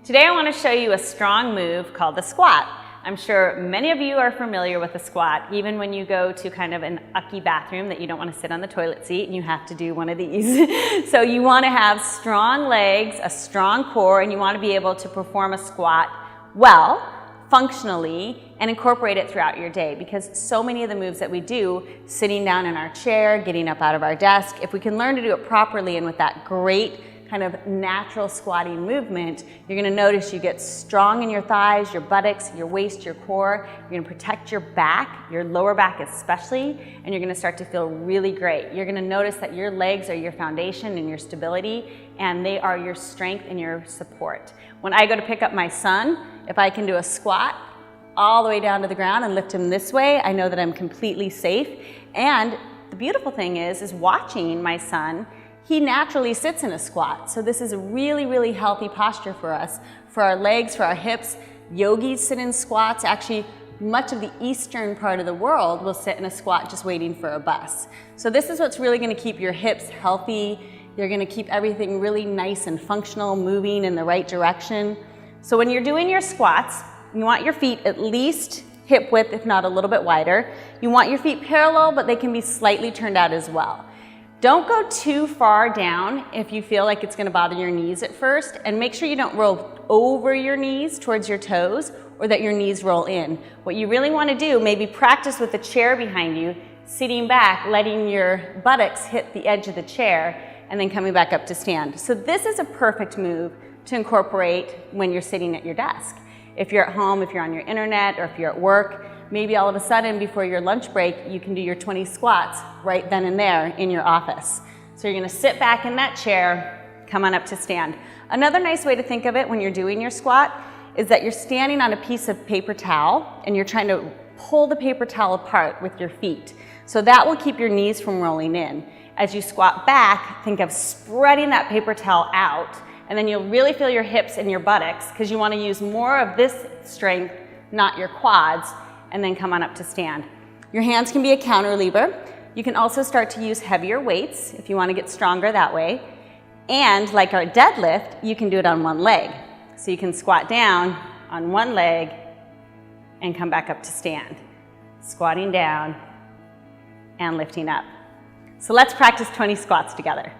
Today I want to show you a strong move called the squat. I'm sure many of you are familiar with the squat, even when you go to kind of an ucky bathroom that you don't want to sit on the toilet seat and you have to do one of these. So you want to have strong legs, a strong core, and you want to be able to perform a squat well, functionally, and incorporate it throughout your day, because so many of the moves that we do, sitting down in our chair, getting up out of our desk, if we can learn to do it properly and with that great kind of natural squatting movement, you're gonna notice you get strong in your thighs, your buttocks, your waist, your core. You're gonna protect your back, your lower back especially, and you're gonna start to feel really great. You're gonna notice that your legs are your foundation and your stability, and they are your strength and your support. When I go to pick up my son, if I can do a squat all the way down to the ground and lift him this way, I know that I'm completely safe. And the beautiful thing is watching my son, he naturally sits in a squat. So this is a really, really healthy posture for us, for our legs, for our hips. Yogis sit in squats. Actually, much of the eastern part of the world will sit in a squat just waiting for a bus. So this is what's really gonna keep your hips healthy. You're gonna keep everything really nice and functional, moving in the right direction. So when you're doing your squats, you want your feet at least hip width, if not a little bit wider. You want your feet parallel, but they can be slightly turned out as well. Don't go too far down if you feel like it's gonna bother your knees at first, and make sure you don't roll over your knees towards your toes or that your knees roll in. What you really wanna do, maybe practice with the chair behind you, sitting back, letting your buttocks hit the edge of the chair, and then coming back up to stand. So this is a perfect move to incorporate when you're sitting at your desk. If you're at home, if you're on your internet, or if you're at work, maybe all of a sudden before your lunch break, you can do your 20 squats right then and there in your office. So you're gonna sit back in that chair, come on up to stand. Another nice way to think of it when you're doing your squat is that you're standing on a piece of paper towel and you're trying to pull the paper towel apart with your feet. So that will keep your knees from rolling in. As you squat back, think of spreading that paper towel out, and then you'll really feel your hips and your buttocks because you want to use more of this strength, not your quads, and then come on up to stand. Your hands can be a counter lever. You can also start to use heavier weights if you want to get stronger that way. And like our deadlift, you can do it on one leg. So you can squat down on one leg and come back up to stand. Squatting down and lifting up. So let's practice 20 squats together.